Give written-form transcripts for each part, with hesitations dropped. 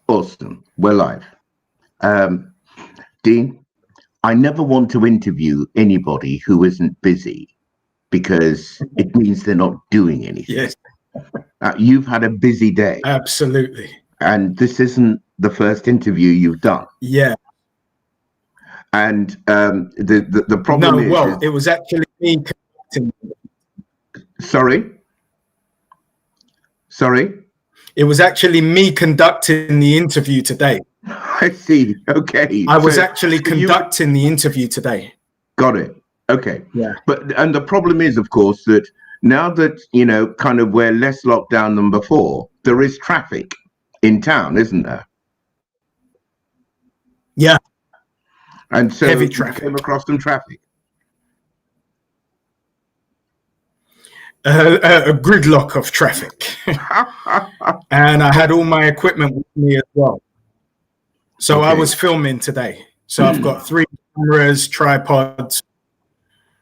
Awesome. We're live. Dean, I never want to interview anybody who isn't busy because it means they're not doing anything. Yes. You've had a busy day. Absolutely. And this isn't the first interview you've done. Yeah. And the problem is... No, well, it was actually me conducting. Sorry? It was actually me conducting the interview today. I see. Okay. I was actually conducting the interview today. Got it. Okay. Yeah. And the problem is, of course, that now that, kind of we're less locked down than before, there is traffic in town, isn't there? Yeah. And so heavy you traffic. came across some traffic. A gridlock of traffic. And I had all my equipment with me as well. So Okay. I was filming today. So I've got 3 cameras, tripods.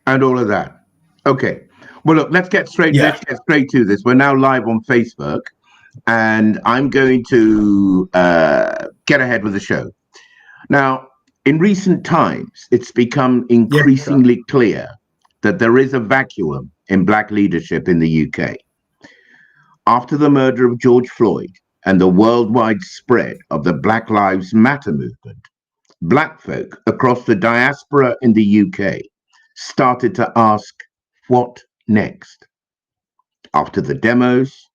And all of that. Okay. Well, look, let's get straight to this. We're now live on Facebook, and I'm going to get ahead with the show. Now, in recent times, it's become increasingly clear that there is a vacuum in Black leadership in the UK. After the murder of George Floyd and the worldwide spread of the Black Lives Matter movement, Black folk across the diaspora in the UK started to ask, what next? After the demos,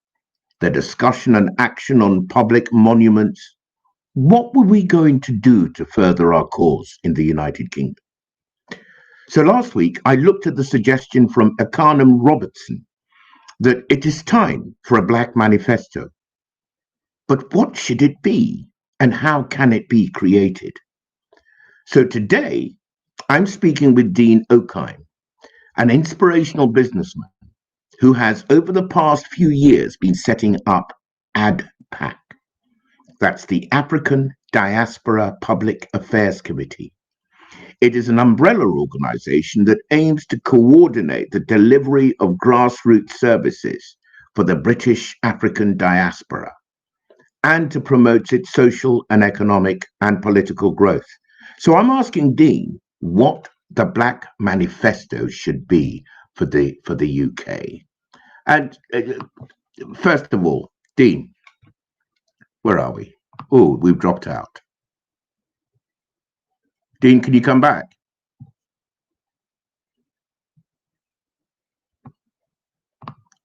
the discussion and action on public monuments, what were we going to do to further our cause in the United Kingdom? So last week, I looked at the suggestion from Akanam Robertson that it is time for a Black manifesto. But what should it be, and how can it be created? So today, I'm speaking with Dean Okai, an inspirational businessman who has, over the past few years, been setting up ADPAC. That's the African Diaspora Public Affairs Committee. It is an umbrella organization that aims to coordinate the delivery of grassroots services for the British African diaspora and to promote its social and economic and political growth. So I'm asking Dean what the Black Manifesto should be for the UK. And first of all, Dean, where are we? Oh, we've dropped out. Dean, can you come back?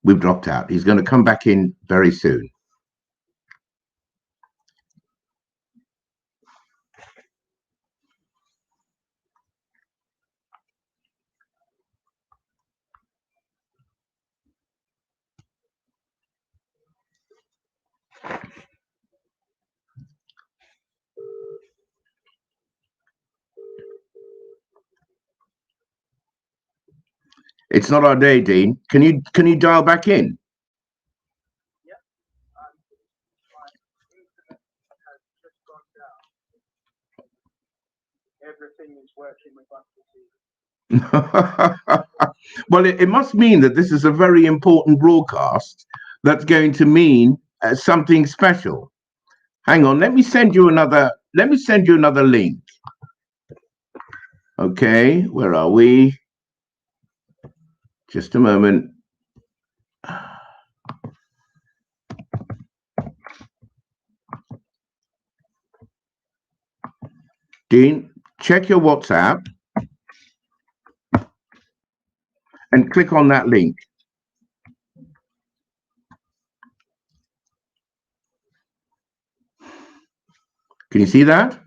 We've dropped out. He's going to come back in very soon. It's not our day, Dean. Can you dial back in? Yep. Just gone down. Everything is working with us. Well, it must mean that this is a very important broadcast that's going to mean something special. Hang on, let me send you another link. Okay, where are we? Just a moment. Dean, check your WhatsApp and click on that link. Can you see that?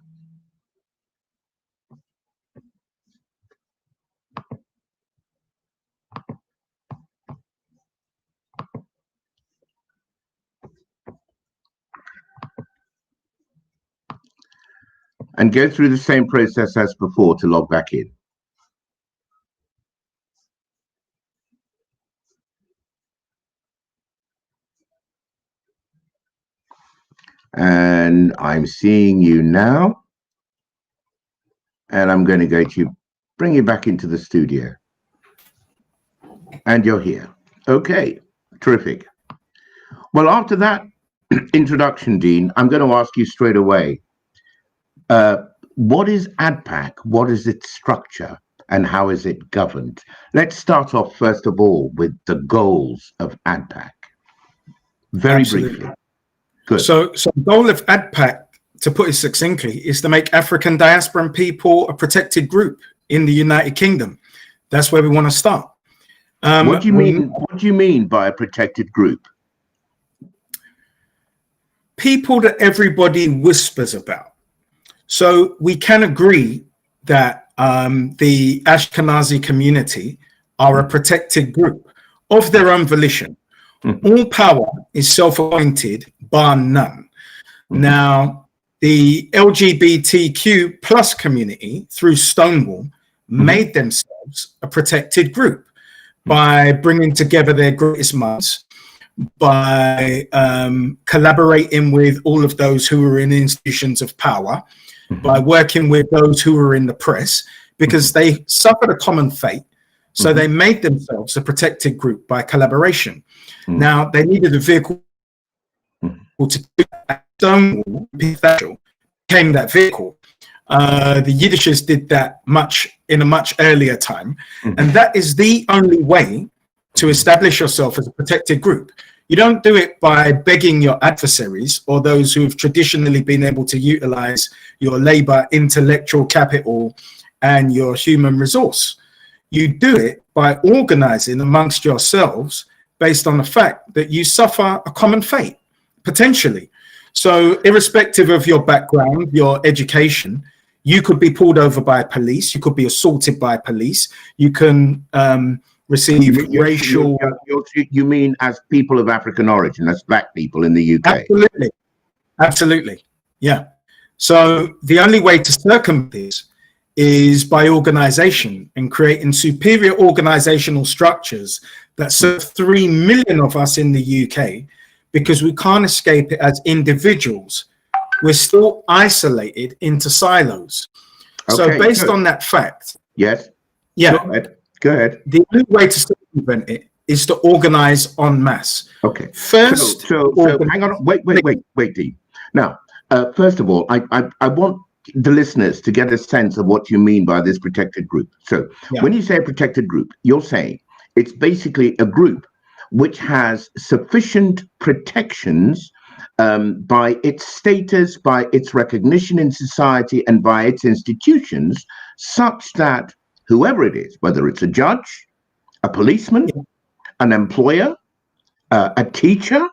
And go through the same process as before to log back in. And I'm seeing you now. And I'm going to go to bring you back into the studio. And you're here. Okay, terrific. Well, after that introduction, Dean, I'm going to ask you straight away. What is ADPAC? What is its structure? And how is it governed? Let's start off, first of all, with the goals of ADPAC. Very briefly. Good. So the goal of ADPAC, to put it succinctly, is to make African diasporan people a protected group in the United Kingdom. That's where we want to start. What do you mean? What do you mean by a protected group? People that everybody whispers about. So we can agree that the Ashkenazi community are a protected group of their own volition. All power is self-appointed, bar none. Now, the LGBTQ plus community, through Stonewall, made themselves a protected group by bringing together their greatest minds, by collaborating with all of those who are in institutions of power, by working with those who are in the press, because they suffered a common fate. So they made themselves a protected group by collaboration. Now, they needed a vehicle to do that. Stonewall became that vehicle. The Yiddishes did that in a much earlier time. And that is the only way to establish yourself as a protected group. You don't do it by begging your adversaries or those who have traditionally been able to utilize your labor, intellectual capital, and your human resource. You do it by organizing amongst yourselves based on the fact that you suffer a common fate, potentially. So irrespective of your background, your education, you could be pulled over by police, you could be assaulted by police, you can receive racial... You mean as people of African origin, as black people in the UK? Absolutely. Absolutely. Yeah. So the only way to circumvent this is by organization and creating superior organizational structures that serve 3 million of us in the UK, because we can't escape it as individuals. We're still isolated into silos. Okay, so based on that fact, yes, yeah, go ahead. The only way to circumvent it is to organize en masse. Okay. First, so hang on. Wait, Dean. Now, first of all, I want the listeners to get a sense of what you mean by this protected group. So when you say a protected group, you're saying it's basically a group which has sufficient protections by its status, by its recognition in society, and by its institutions, such that whoever it is, whether it's a judge, a policeman, an employer, a teacher,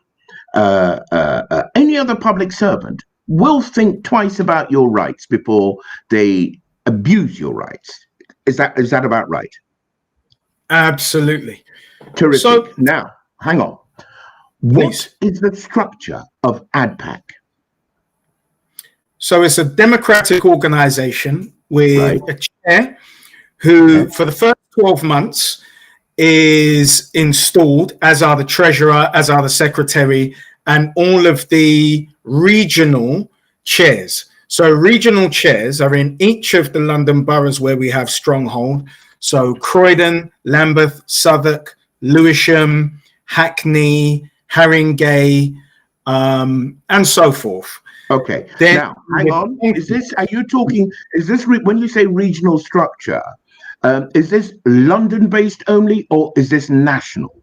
any other public servant, will think twice about your rights before they abuse your rights. Is that about right? Absolutely. Terrific. So now, hang on. What is the structure of ADPAC? So it's a democratic organization with a chair who, for the first 12 months, is installed, as are the treasurer, as are the secretary, and all of the regional chairs. So regional chairs are in each of the London boroughs where we have stronghold. So Croydon, Lambeth, Southwark, Lewisham, Hackney, Haringey, and so forth. Okay. Then, now, hang on. Is this when you say regional structure, is this London-based only, or is this national?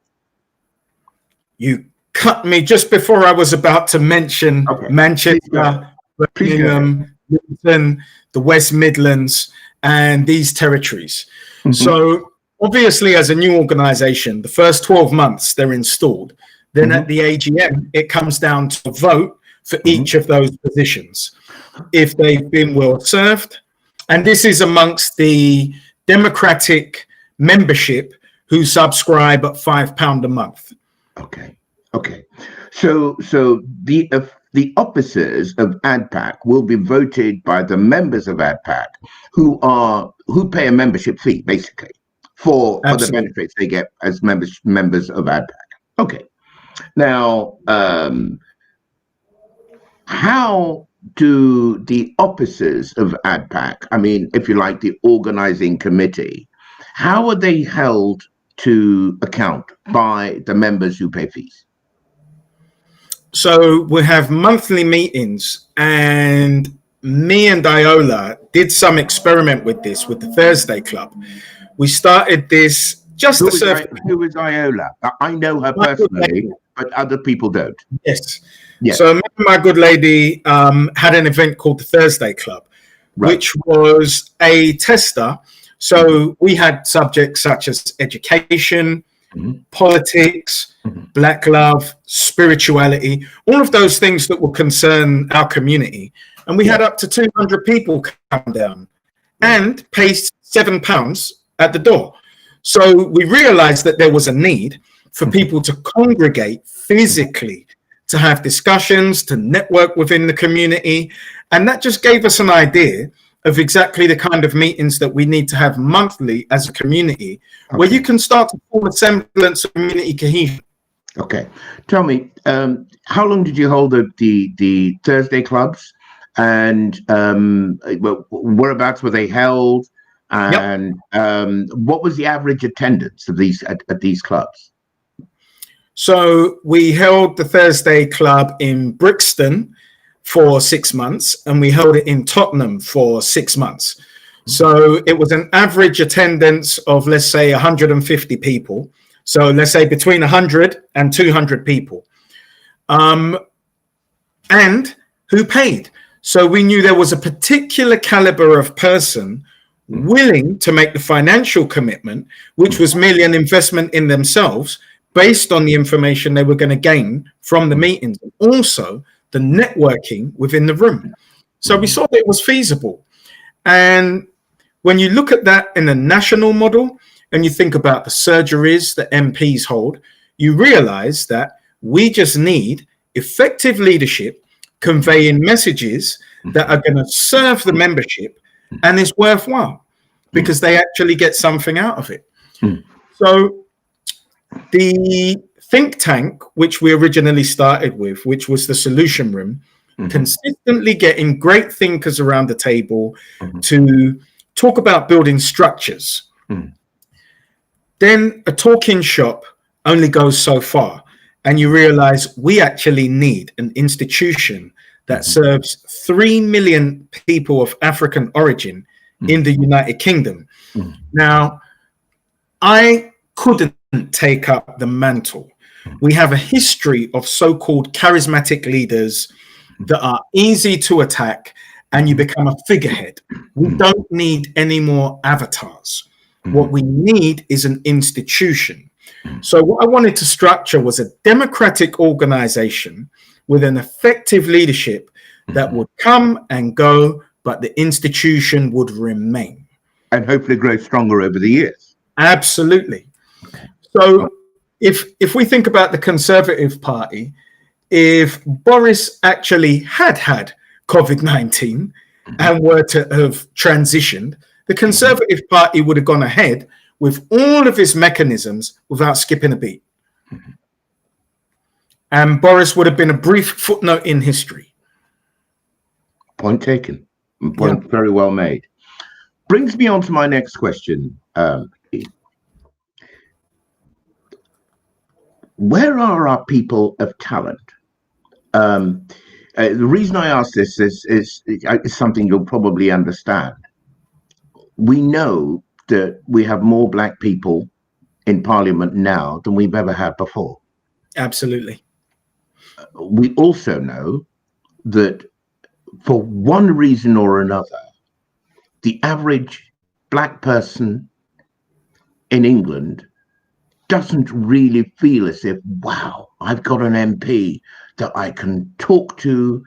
You cut me just before I was about to mention Manchester, Birmingham, Luton, the West Midlands, and these territories. So obviously, as a new organization, the first 12 months they're installed. Then at the AGM, it comes down to a vote for each of those positions, if they've been well served. And this is amongst the democratic membership who subscribe at £5 a month. Okay. So the officers of ADPAC will be voted by the members of ADPAC who pay a membership fee, basically, for the benefits they get as members of ADPAC. Okay. Now, how do the officers of ADPAC, I mean, if you like, the organizing committee, how are they held to account by the members who pay fees? So we have monthly meetings, and me and Iola did some experiment with this with the Thursday Club. We started this just to serve. Who is Iola? I know her personally, but other people don't. Yes. Yes. So my good lady had an event called the Thursday Club, which was a tester. So we had subjects such as education, politics, black love, spirituality, all of those things that will concern our community. And we had up to 200 people come down and pay £7 at the door. So we realized that there was a need for people to congregate physically, to have discussions, to network within the community. And that just gave us an idea of exactly the kind of meetings that we need to have monthly as a community, where you can start to form a semblance of community cohesion. Okay. Tell me, how long did you hold the Thursday clubs, and whereabouts were they held, and what was the average attendance of these at these clubs? So we held the Thursday Club in Brixton for 6 months, and we held it in Tottenham for 6 months. So it was an average attendance of, let's say, 150 people. So let's say between 100 and 200 people. And who paid? So we knew there was a particular caliber of person willing to make the financial commitment, which was merely an investment in themselves based on the information they were going to gain from the meetings, and also the networking within the room. So we saw that it was feasible. And when you look at that in a national model, and you think about the surgeries that MPs hold, you realize that we just need effective leadership conveying messages that are going to serve the membership and is worthwhile because they actually get something out of it. So the think tank, which we originally started with, which was the Solution Room, consistently getting great thinkers around the table to talk about building structures. Then a talking shop only goes so far, and you realize we actually need an institution that serves 3 million people of African origin in the United Kingdom. Now, I couldn't take up the mantle. We have a history of so-called charismatic leaders that are easy to attack, and you become a figurehead. We don't need any more avatars. What we need is an institution. So what I wanted to structure was a democratic organization with an effective leadership that would come and go, but the institution would remain. And hopefully grow stronger over the years. Absolutely. So if we think about the Conservative Party, if Boris actually had COVID-19 and were to have transitioned, the Conservative Party would have gone ahead with all of its mechanisms without skipping a beat. And Boris would have been a brief footnote in history. Point taken. Point very well made. Brings me on to my next question. Where are our people of talent? The reason I ask this is something you'll probably understand. We know that we have more black people in Parliament now than we've ever had before. Absolutely. We also know that for one reason or another, the average black person in England doesn't really feel as if, wow, I've got an MP that I can talk to,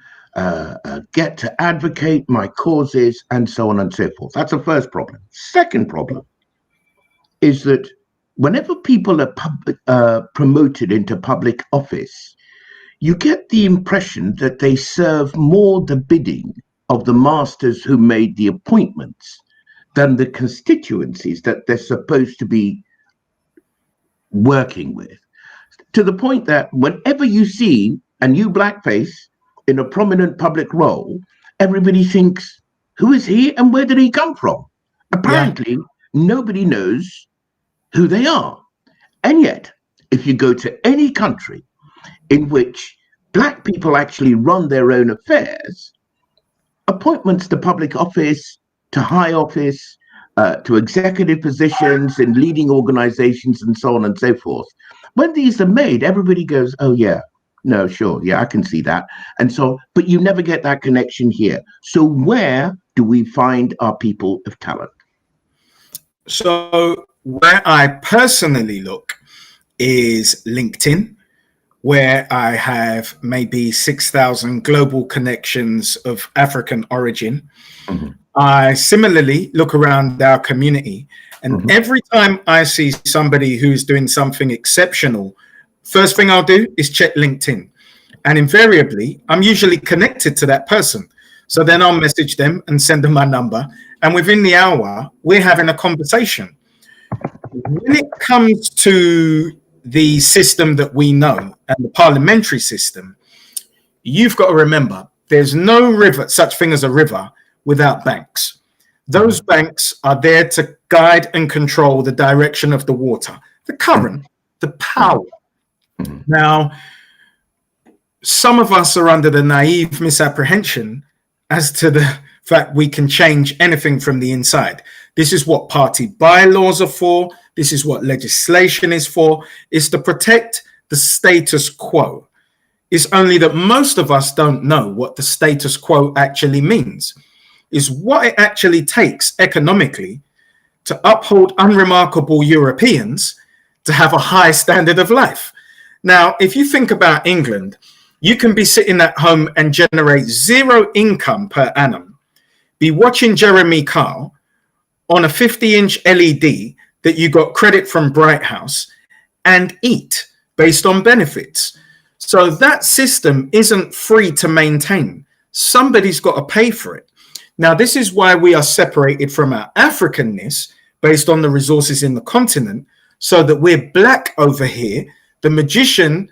get to advocate my causes, and so on and so forth. That's the first problem. Second problem is that whenever people are promoted into public office, you get the impression that they serve more the bidding of the masters who made the appointments than the constituencies that they're supposed to be working with, to the point that whenever you see a new blackface in a prominent public role, everybody thinks, who is he and where did he come from? Apparently, nobody knows who they are. And yet, if you go to any country in which black people actually run their own affairs, appointments to public office, to high office, to executive positions in leading organizations and so on and so forth. When these are made, everybody goes, oh yeah, no, sure, yeah, I can see that. And so, but you never get that connection here. So where do we find our people of talent? So where I personally look is LinkedIn, where I have maybe 6,000 global connections of African origin. Mm-hmm. I similarly look around our community, and every time I see somebody who's doing something exceptional, first thing I'll do is check LinkedIn. And invariably, I'm usually connected to that person. So then I'll message them and send them my number. And within the hour, we're having a conversation. When it comes to the system that we know and the parliamentary system, you've got to remember there's no river, such thing as a river, without banks. Those banks are there to guide and control the direction of the water, the current, the power. Now, some of us are under the naive misapprehension as to the fact we can change anything from the inside. This is what party bylaws are for. This is what legislation is for. It's to protect the status quo. It's only that most of us don't know what the status quo actually means. Is what it actually takes economically to uphold unremarkable Europeans to have a high standard of life. Now, if you think about England, you can be sitting at home and generate zero income per annum, be watching Jeremy Kyle on a 50-inch LED that you got credit from Bright House and eat based on benefits. So that system isn't free to maintain. Somebody's got to pay for it. Now, this is why we are separated from our Africanness based on the resources in the continent, so that we're black over here. The magician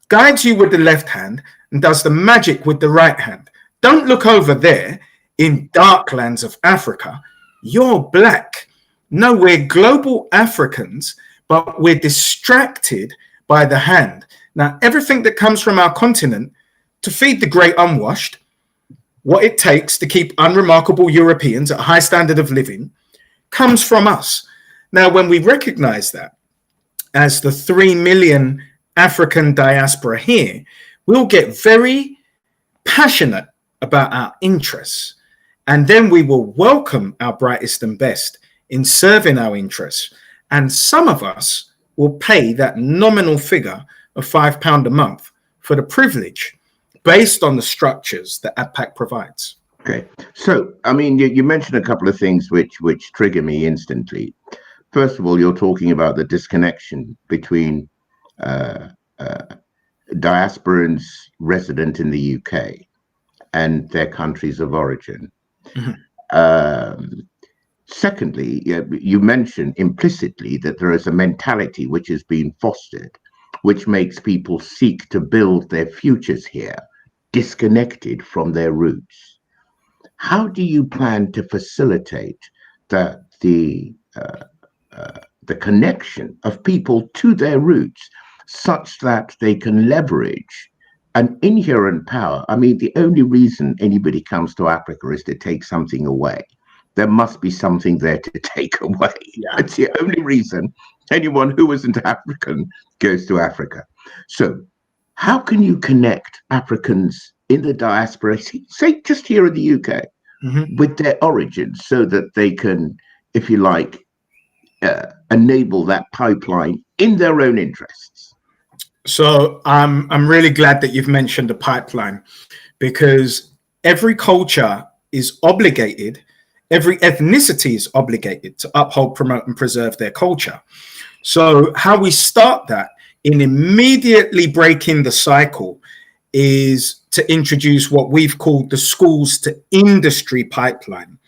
guides you with the left hand and does the magic with the right hand. Don't look over there in dark lands of Africa. You're black. No, we're global Africans, but we're distracted by the hand. Now, everything that comes from our continent to feed the great unwashed, what it takes to keep unremarkable Europeans at a high standard of living, comes from us. Now, when we recognize that as the 3 million African diaspora here, we'll get very passionate about our interests. And then we will welcome our brightest and best in serving our interests. And some of us will pay that nominal figure of £5 a month for the privilege based on the structures that ADPAC provides. Okay. So, I mean, you mentioned a couple of things which trigger me instantly. First of all, you're talking about the disconnection between diasporans resident in the UK and their countries of origin. Secondly, you mentioned implicitly that there is a mentality which is being fostered, which makes people seek to build their futures here, disconnected from their roots. How do you plan to facilitate the connection of people to their roots such that they can leverage an inherent power? I mean, the only reason anybody comes to Africa is to take something away. There must be something there to take away. Yeah. It's the only reason anyone who isn't African goes to Africa. So how can you connect Africans in the diaspora, say just here in the UK, with their origins so that they can, if you like, enable that pipeline in their own interests? So I'm really glad that you've mentioned the pipeline, because every culture is obligated, every ethnicity is obligated to uphold, promote, and preserve their culture. So how we start that in immediately breaking the cycle is to introduce what we've called the schools to industry pipeline,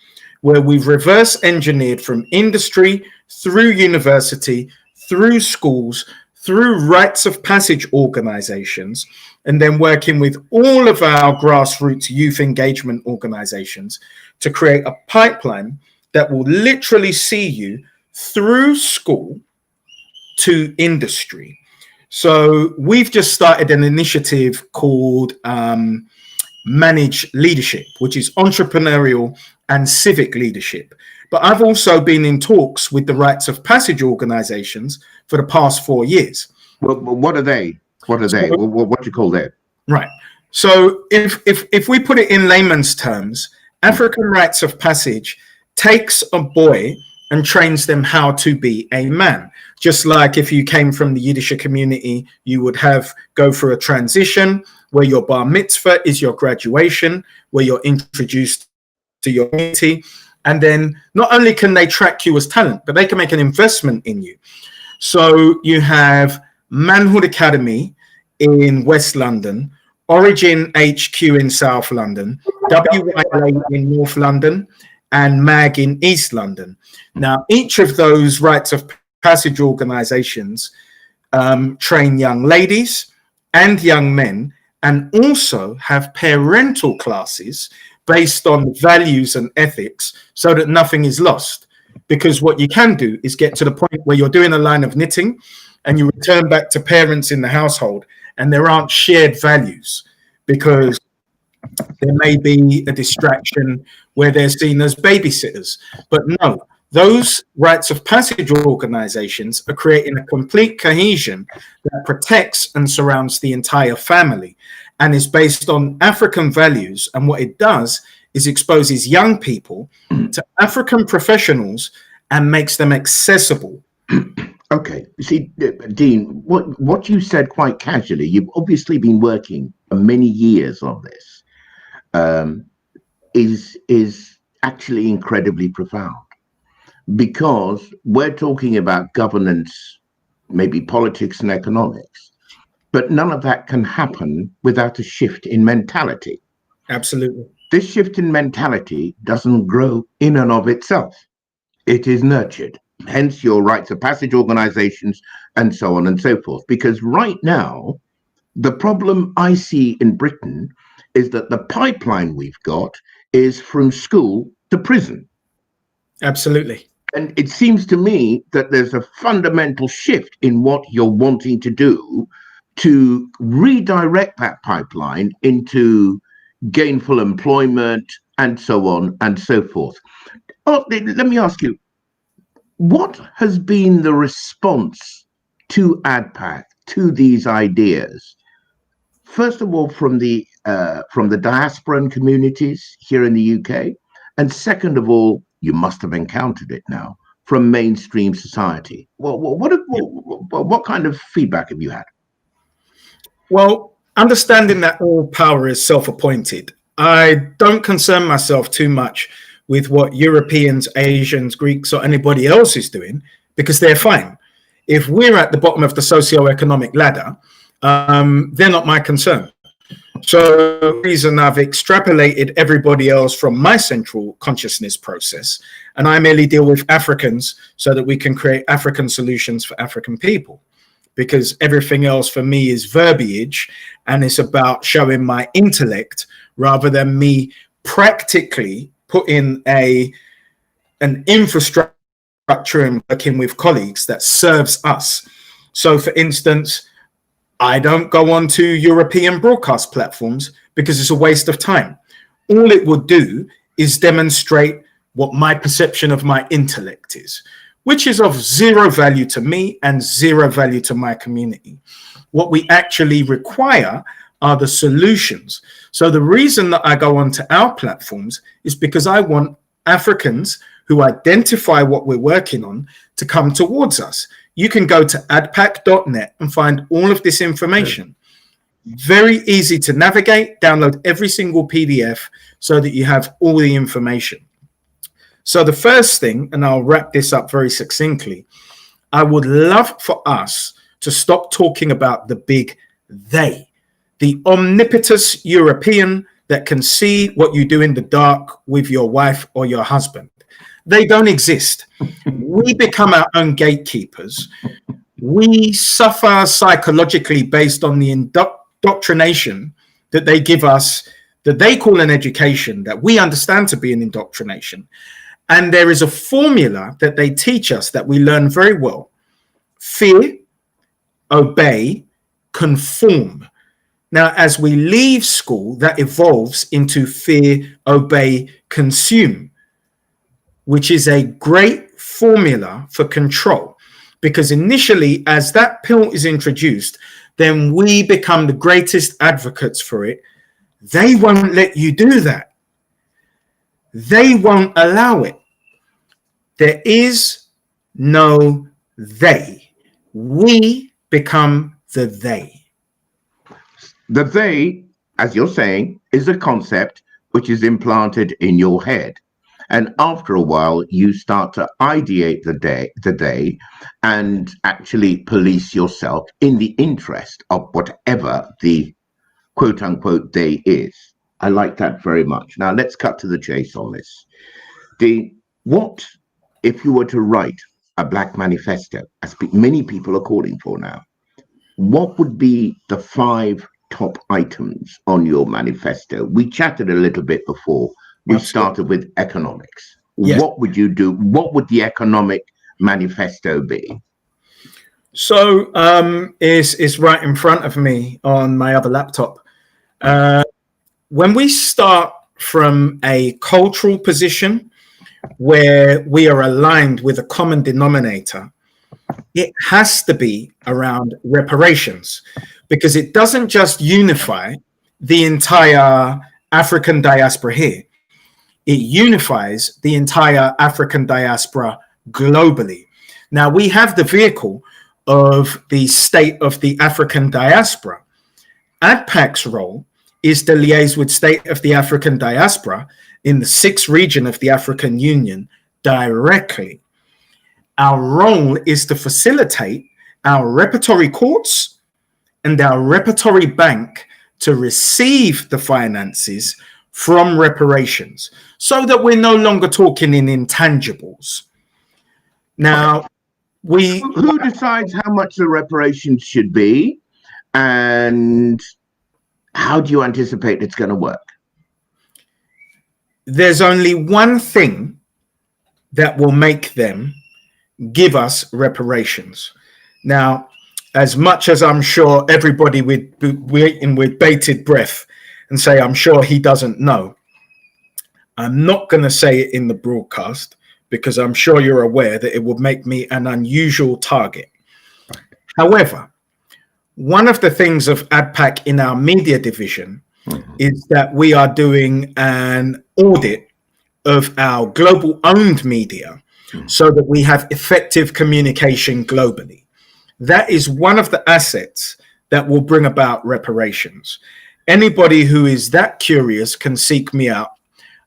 where we've reverse engineered from industry through university, through schools, through rites of passage organizations, and then working with all of our grassroots youth engagement organizations to create a pipeline that will literally see you through school to industry. So we've just started an initiative called Manage Leadership, which is entrepreneurial and civic leadership. But I've also been in talks with the rites of passage organizations for the past 4 years. Well, what are they? What are they? What do you call that? Right. So if we put it in layman's terms, African rites of passage takes a boy and trains them how to be a man. Just like if you came from the Yiddish community, you would go through a transition where your bar mitzvah is your graduation, where you're introduced to your community. And then not only can they track you as talent, but they can make an investment in you. So you have Manhood Academy in West London, Origin HQ in South London, WYLA in North London, and MAG in East London. Now, each of those rites of passage organizations train young ladies and young men, and also have parental classes based on values and ethics so that nothing is lost. Because what you can do is get to the point where you're doing a line of knitting and you return back to parents in the household and there aren't shared values because there may be a distraction where they're seen as babysitters. But no, those rites of passage organizations are creating a complete cohesion that protects and surrounds the entire family and is based on African values. And what it does is exposes young people to African professionals and makes them accessible. Okay. See, Dean, what you said quite casually, you've obviously been working for many years on this, is actually incredibly profound, because we're talking about governance, maybe politics and economics, but none of that can happen without a shift in mentality. Absolutely. This shift in mentality doesn't grow in and of itself. It is nurtured. Hence your rites of passage organizations and so on and so forth. Because right now, the problem I see in Britain is that the pipeline we've got is from school to prison. Absolutely. And it seems to me that there's a fundamental shift in what you're wanting to do to redirect that pipeline into gainful employment and so on and so forth. Oh, let me ask you, what has been the response to ADPAC, to these ideas? First of all, from the diasporan communities here in the UK, and second of all, you must have encountered it now, from mainstream society. What kind of feedback have you had? Well, understanding that all power is self-appointed, I don't concern myself too much with what Europeans, Asians, Greeks, or anybody else is doing, because they're fine. If we're at the bottom of the socio-economic ladder, they're not my concern. So the reason I've extrapolated everybody else from my central consciousness process, and I merely deal with Africans so that we can create African solutions for African people, because everything else for me is verbiage, and it's about showing my intellect rather than me practically put in an infrastructure and working with colleagues that serves us. So for instance, I don't go on to European broadcast platforms because it's a waste of time. All it would do is demonstrate what my perception of my intellect is, which is of zero value to me and zero value to my community. What we actually require are the solutions. So the reason that I go onto our platforms is because I want Africans who identify what we're working on to come towards us. You can go to adpac.net and find all of this information. Very easy to navigate, download every single PDF so that you have all the information. So the first thing, and I'll wrap this up very succinctly, I would love for us to stop talking about the big they. The omnipotous European that can see what you do in the dark with your wife or your husband. They don't exist. We become our own gatekeepers. We suffer psychologically based on the indoctrination that they give us, that they call an education, that we understand to be an indoctrination. And there is a formula that they teach us that we learn very well. Fear, obey, conform. Now, as we leave school, that evolves into fear, obey, consume, which is a great formula for control. Because initially, as that pill is introduced, then we become the greatest advocates for it. They won't let you do that. They won't allow it. There is no they. We become the they. The they, as you're saying, is a concept which is implanted in your head. And after a while, you start to ideate the they, and actually police yourself in the interest of whatever the quote unquote they is. I like that very much. Now let's cut to the chase on this. What if you were to write a Black manifesto, as many people are calling for now? What would be the 5 top items on your manifesto? We chatted a little bit before. We started with economics. Yes. What would you do? What would the economic manifesto be? So it's right in front of me on my other laptop. When we start from a cultural position where we are aligned with a common denominator, it has to be around reparations, because it doesn't just unify the entire African diaspora here. It unifies the entire African diaspora globally. Now, we have the vehicle of the state of the African diaspora. ADPAC's role is to liaise with state of the African diaspora in the 6th region of the African Union directly. Our role is to facilitate our repertory courts and our repertory bank to receive the finances from reparations, so that we're no longer talking in intangibles. Now, who decides how much the reparations should be, and how do you anticipate it's going to work? There's only one thing that will make them give us reparations. Now, as much as I'm sure everybody would be waiting with bated breath and say, I'm sure he doesn't know, I'm not going to say it in the broadcast, because I'm sure you're aware that it would make me an unusual target. However, one of the things of ADPAC in our media division is that we are doing an audit of our global owned media so that we have effective communication globally. That is one of the assets that will bring about reparations. Anybody who is that curious can seek me out.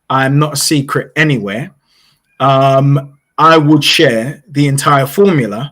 I'm not a secret anywhere. I would share the entire formula,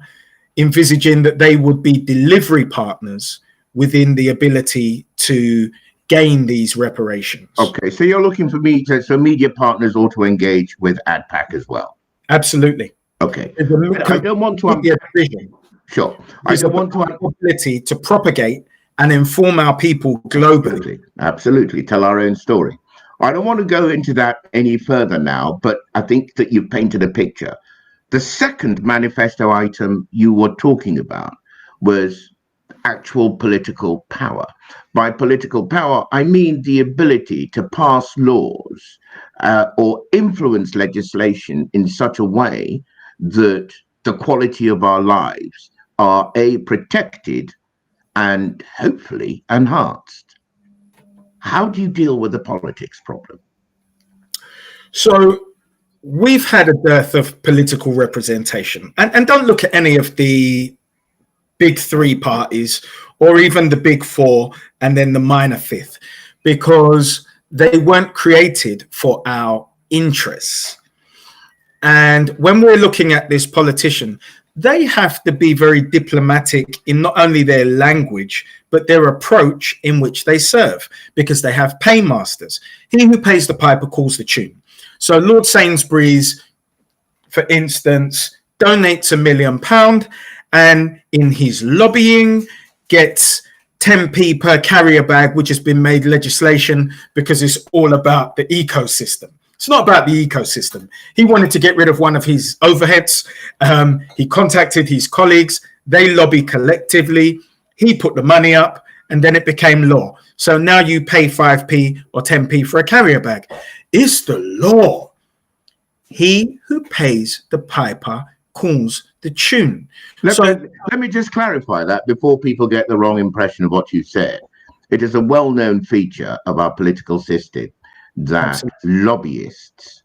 envisaging that they would be delivery partners within the ability to gain these reparations. Okay, so you're looking for so media partners ought to engage with ADPAC as well. Absolutely. Okay. I don't want to vision. Sure. I don't want to ability to propagate and inform our people globally. Absolutely. Tell our own story. I don't want to go into that any further now, but I think that you've painted a picture. The second manifesto item you were talking about was actual political power. By political power, I mean the ability to pass laws or influence legislation in such a way that the quality of our lives are protected and hopefully enhanced. How do you deal with the politics problem? So we've had a dearth of political representation, and don't look at any of the big 3 parties or even the big 4 and then the minor 5th, because they weren't created for our interests. And when we're looking at this politician, they have to be very diplomatic in not only their language, but their approach in which they serve, because they have paymasters. He who pays the piper calls the tune. So Lord Sainsbury's, for instance, donates £1 million and in his lobbying gets 10p per carrier bag, which has been made legislation because it's all about the ecosystem. It's not about the ecosystem. He wanted to get rid of one of his overheads. He contacted his colleagues. They lobby collectively. He put the money up, and then it became law. So now you pay 5p or 10p for a carrier bag. It's the law. He who pays the piper calls the tune. Let me just clarify that before people get the wrong impression of what you said. It is a well-known feature of our political system that lobbyists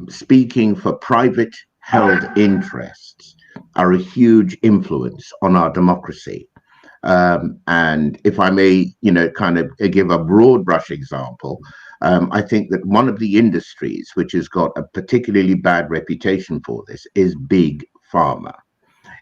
speaking for private held interests are a huge influence on our democracy. And if I may, kind of give a broad brush example, I think that one of the industries which has got a particularly bad reputation for this is big pharma,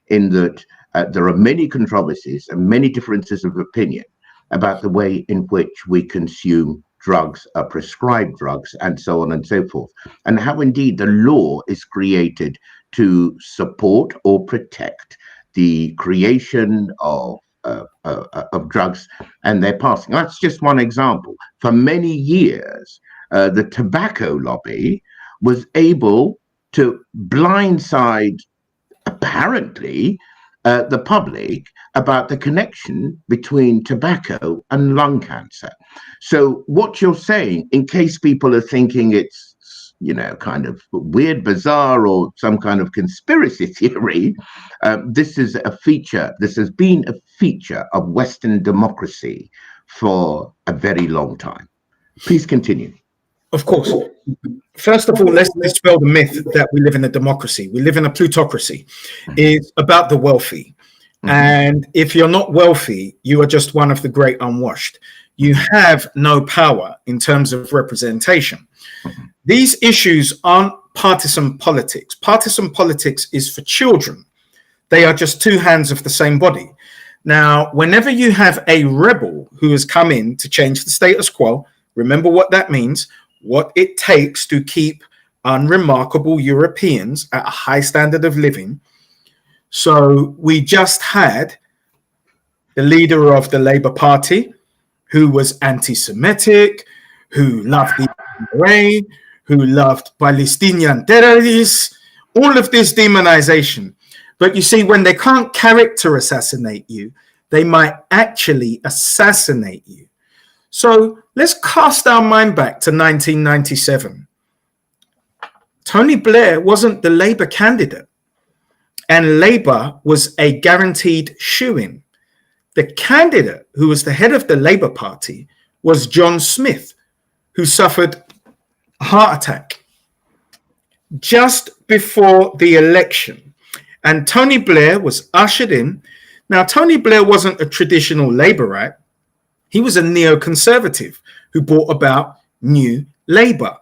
in that there are many controversies and many differences of opinion about the way in which we consume drugs, prescribed drugs, and so on and so forth, and how indeed the law is created to support or protect the creation of drugs and their passing. That's just one example. For many years, the tobacco lobby was able to blindside, apparently, the public about the connection between tobacco and lung cancer. So what you're saying, in case people are thinking it's kind of weird, bizarre, or some kind of conspiracy theory, this is a feature. This has been a feature of Western democracy for a very long time. Please continue. Of course. First of all, let's dispel the myth that we live in a democracy. We live in a plutocracy. It's about the wealthy. And if you're not wealthy, you are just one of the great unwashed. You have no power in terms of representation. These issues aren't partisan politics. Partisan politics is for children. They are just two hands of the same body. Now, whenever you have a rebel who has come in to change the status quo, remember what that means, what it takes to keep unremarkable Europeans at a high standard of living. So we just had the leader of the Labour Party, who was anti-Semitic, who loved the IRA, who loved Palestinian terrorists, all of this demonization. But you see, when they can't character assassinate you, they might actually assassinate you. So let's cast our mind back to 1997. Tony Blair wasn't the Labour candidate, and Labour was a guaranteed shoo-in. The candidate who was the head of the Labour Party was John Smith, who suffered a heart attack just before the election. And Tony Blair was ushered in. Now, Tony Blair wasn't a traditional Labourite. He was a neoconservative who brought about new Labour.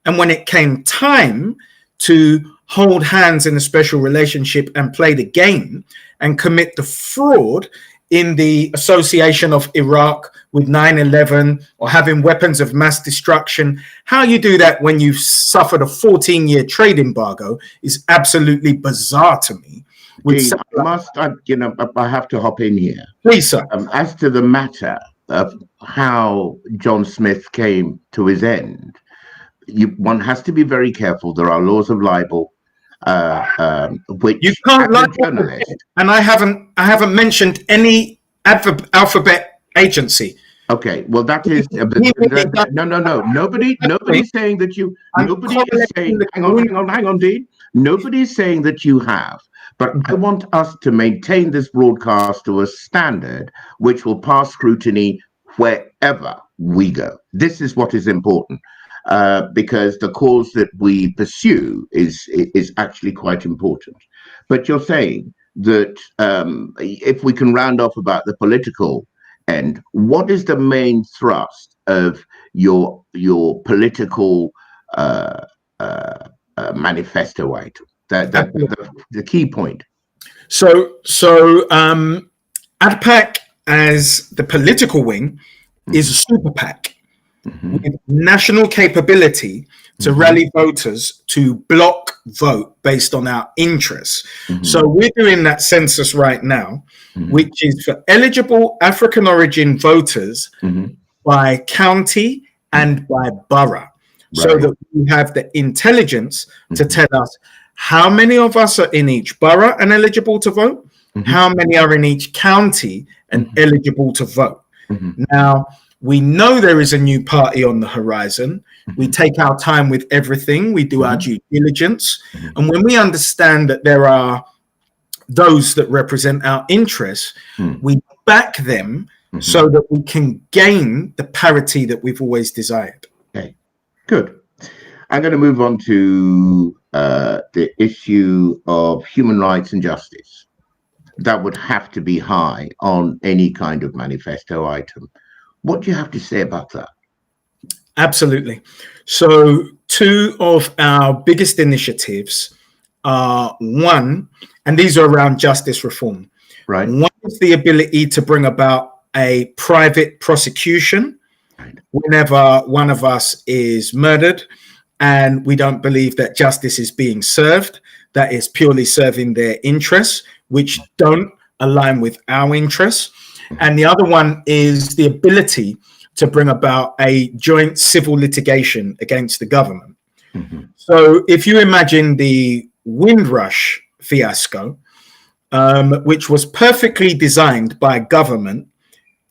And when it came time to hold hands in a special relationship and play the game and commit the fraud in the association of Iraq with 9/11 or having weapons of mass destruction, how you do that when you've suffered a 14-year trade embargo is absolutely bizarre to me. I have to hop in here. Please, sir. As to the matter of how John Smith came to his end, one has to be very careful. There are laws of libel, which you can't lie, journalist. And I haven't mentioned any alphabet agency. Okay, well that is no. Nobody's saying that you. Nobody is saying. Hang on, Dean. Nobody's saying that you have. But I want us to maintain this broadcast to a standard which will pass scrutiny wherever we go. This is what is important, because the cause that we pursue is actually quite important. But you're saying that if we can round off about the political end, what is the main thrust of your political manifesto item? The key point. So ADPAC as the political wing is a super PAC with national capability to rally voters to block vote based on our interests. So we're doing that census right now, which is for eligible African origin voters by county and by borough, so that we have the intelligence to tell us how many of us are in each borough and eligible to vote, how many are in each county and eligible to vote. Now, we know there is a new party on the horizon. We take our time with everything. We do our due diligence. And when we understand that there are those that represent our interests, we back them so that we can gain the parity that we've always desired. Okay, good. I'm going to move on to the issue of human rights and justice. That would have to be high on any kind of manifesto item. What do you have to say about that? Absolutely. So two of our biggest initiatives are one, and these are around justice reform. Right. One is the ability to bring about a private prosecution whenever one of us is murdered and we don't believe that justice is being served, that is purely serving their interests, which don't align with our interests. And the other one is the ability to bring about a joint civil litigation against the government. So if you imagine the Windrush fiasco, which was perfectly designed by government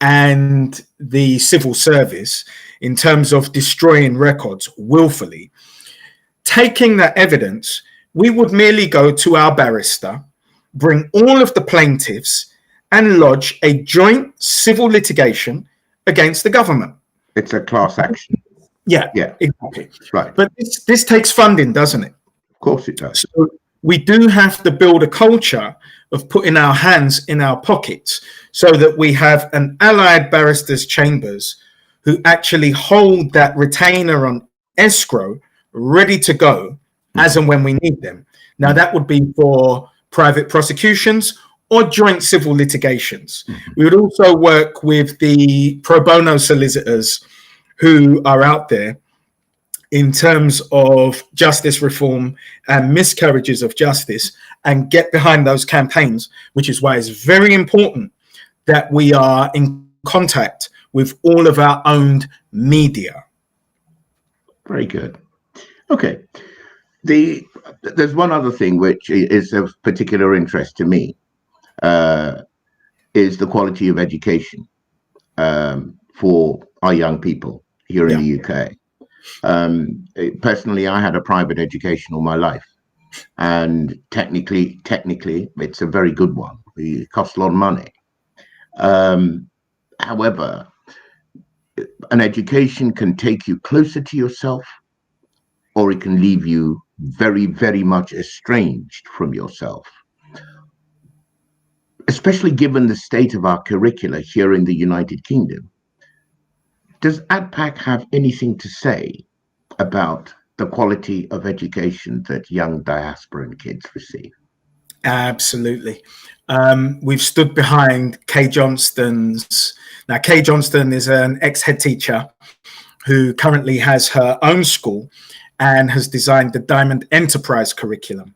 and the civil service in terms of destroying records willfully, taking that evidence, we would merely go to our barrister, bring all of the plaintiffs and lodge a joint civil litigation against the government. It's a class action. Yeah, Yeah, exactly. right. But this takes funding, doesn't it? Of course it does. So we do have to build a culture of putting our hands in our pockets so that we have an allied barristers chambers who actually hold that retainer on escrow ready to go as and when we need them. Now, that would be for private prosecutions or joint civil litigations. We would also work with the pro bono solicitors who are out there in terms of justice reform and miscarriages of justice and get behind those campaigns, which is why it's very important that we are in contact with all of our owned media. Very good. Okay. There's one other thing which is of particular interest to me, is the quality of education for our young people here in the UK. Personally, I had a private education all my life, and technically, it's a very good one. It costs a lot of money. However, an education can take you closer to yourself, or it can leave you very, very much estranged from yourself, especially given the state of our curricula here in the United Kingdom. Does ADPAC have anything to say about the quality of education that young diasporan kids receive? Absolutely. We've stood behind Kay Johnston's. Now, Kay Johnston is an ex-head teacher who currently has her own school and has designed the Diamond Enterprise curriculum,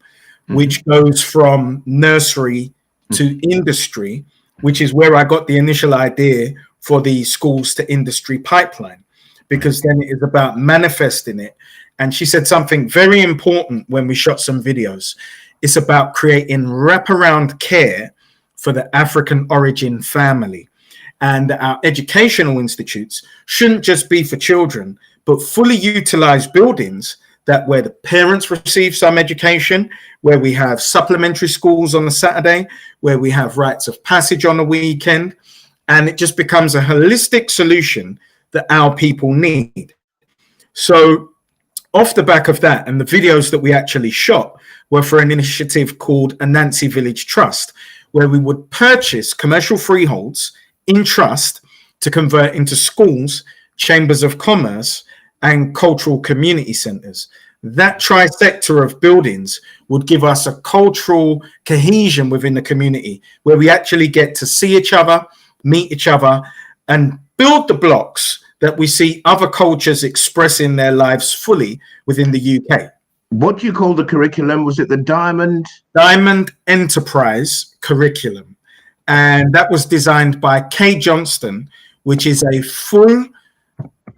which goes from nursery to industry, which is where I got the initial idea for the schools to industry pipeline, because then it is about manifesting it. And she said something very important when we shot some videos. It's about creating wraparound care for the African origin family. And our educational institutes shouldn't just be for children, but fully utilize buildings that where the parents receive some education, where we have supplementary schools on the Saturday, where we have rites of passage on the weekend, and it just becomes a holistic solution that our people need. So off the back of that, and the videos that we actually shot were for an initiative called Anansi Village Trust, where we would purchase commercial freeholds in trust to convert into schools, chambers of commerce, and cultural community centers. That trisector of buildings would give us a cultural cohesion within the community where we actually get to see each other, meet each other, and build the blocks that we see other cultures expressing their lives fully within the UK. What do you call the curriculum? Was it the Diamond Enterprise curriculum? And that was designed by Kay Johnston, which is a full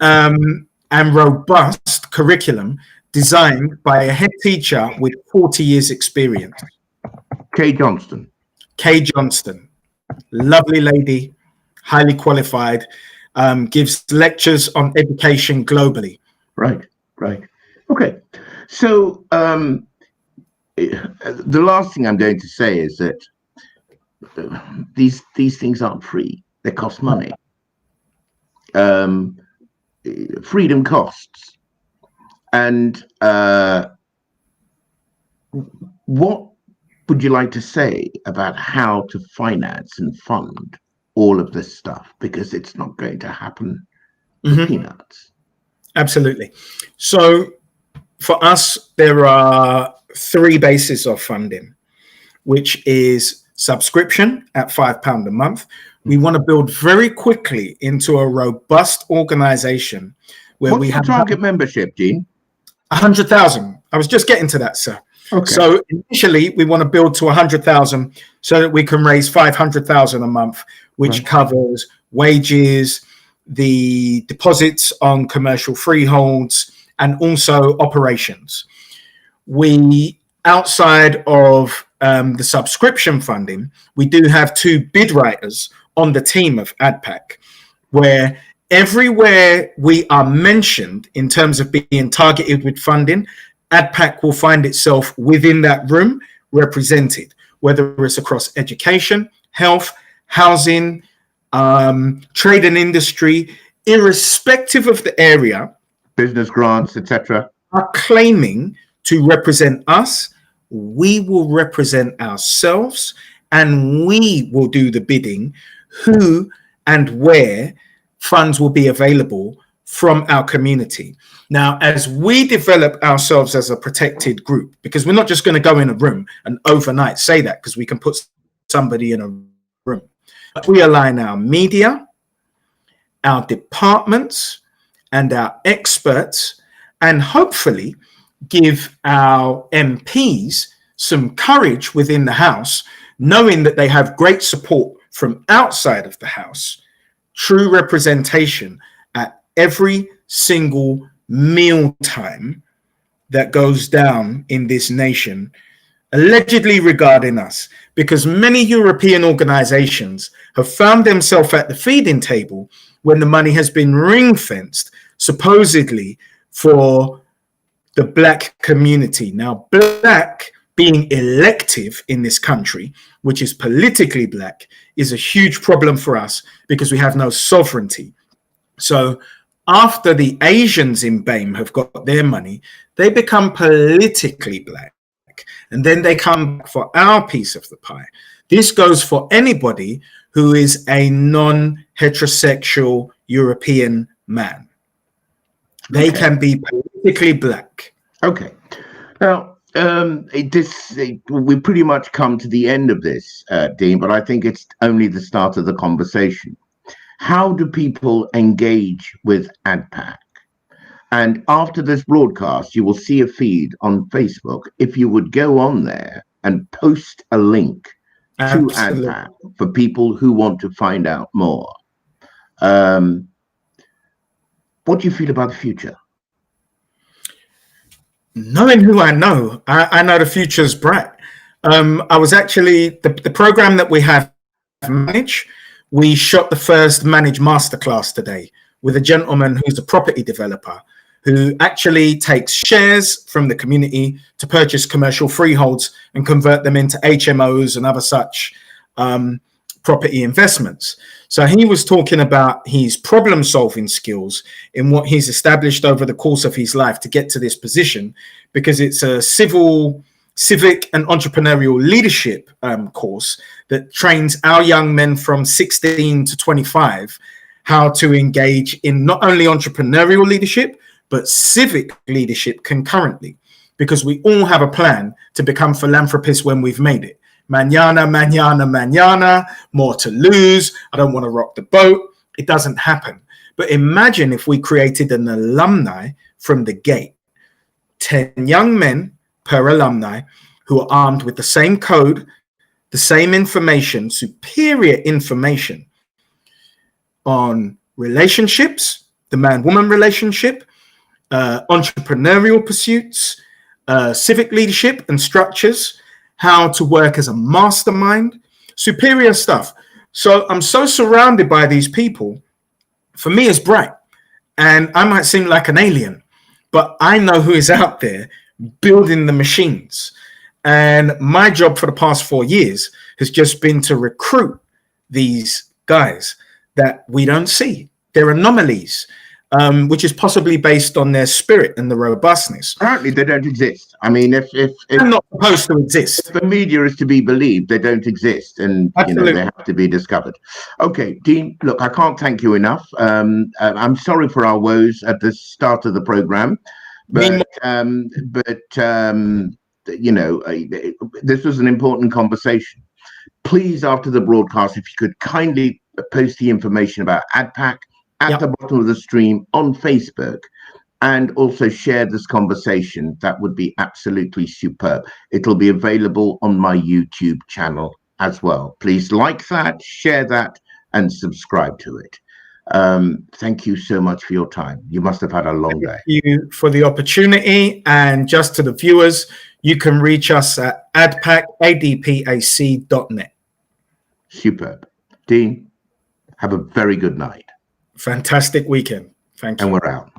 and robust curriculum designed by a head teacher with 40 years experience. Kay Johnston. Kay Johnston, lovely lady, highly qualified, gives lectures on education globally. Right. Okay. So the last thing I'm going to say is that these things aren't free. They cost money. Freedom costs. And what would you like to say about how to finance and fund all of this stuff? Because it's not going to happen for peanuts. Absolutely. So for us, there are 3 bases of funding, which is subscription at £5 a month. We want to build very quickly into a robust organization where What's the target membership, Dean? 100,000. I was just getting to that, sir. Okay. So initially, we want to build to 100,000 so that we can raise 500,000 a month, which covers wages, the deposits on commercial freeholds, and also operations. We, outside of the subscription funding, we do have 2 bid writers on the team of ADPAC, where everywhere we are mentioned in terms of being targeted with funding, ADPAC will find itself within that room represented, whether it's across education, health, housing, trade and industry, irrespective of the area, business grants, etc. are claiming to represent us. We will represent ourselves, and we will do the bidding who and where funds will be available from our community. Now, as we develop ourselves as a protected group, because we're not just going to go in a room and overnight say that, because we can put somebody in a room. But we align our media, our departments, and our experts, and hopefully give our MPs some courage within the House, knowing that they have great support from outside of the House, true representation at every single mealtime that goes down in this nation, allegedly regarding us, because many European organizations have found themselves at the feeding table when the money has been ring-fenced, supposedly for the Black community. Now, Black being elective in this country, which is politically Black, is a huge problem for us because we have no sovereignty. So after the Asians in BAME have got their money, they become politically Black, and then they come for our piece of the pie. This goes for anybody who is a non-heterosexual European man. They can be politically Black. Okay. Now, we pretty much come to the end of this, Dean, but I think it's only the start of the conversation. How do people engage with ADPAC? And after this broadcast, you will see a feed on Facebook. If you would go on there and post a link to ADPAC for people who want to find out more. What do you feel about the future? Knowing who I know the future's bright. I was actually, the program that we have managed, we shot the first managed masterclass today with a gentleman who's a property developer who actually takes shares from the community to purchase commercial freeholds and convert them into HMOs and other such property investments. So he was talking about his problem solving skills in what he's established over the course of his life to get to this position, because it's a civic and entrepreneurial leadership course that trains our young men from 16 to 25 how to engage in not only entrepreneurial leadership, but civic leadership concurrently, because we all have a plan to become philanthropists when we've made it. Mañana, mañana, mañana, more to lose. I don't want to rock the boat. It doesn't happen. But imagine if we created an alumni from the gate, 10 young men per alumni who are armed with the same code, the same information, superior information on relationships, the man-woman relationship, entrepreneurial pursuits, civic leadership and structures, how to work as a mastermind, superior stuff. So I'm so surrounded by these people. For me, it's bright. And I might seem like an alien, but I know who is out there building the machines. And my job for the past 4 years has just been to recruit these guys that we don't see. They're anomalies, which is possibly based on their spirit and the robustness. Apparently, they don't exist. I mean, if They're not supposed to exist. the media is to be believed, they don't exist, and they have to be discovered. Okay, Dean. Look, I can't thank you enough. I'm sorry for our woes at the start of the program, but this was an important conversation. Please, after the broadcast, if you could kindly post the information about ADPAC at the bottom of the stream on Facebook, and also share this conversation, that would be absolutely superb. It'll be available on my YouTube channel as well. Please like that, share that, and subscribe to it. Thank you so much for your time. You must have had a long day. Thank you for the opportunity. And just to the viewers, you can reach us at adpac.net. Superb. Dean, have a very good night. Fantastic weekend. Thank you. And we're out.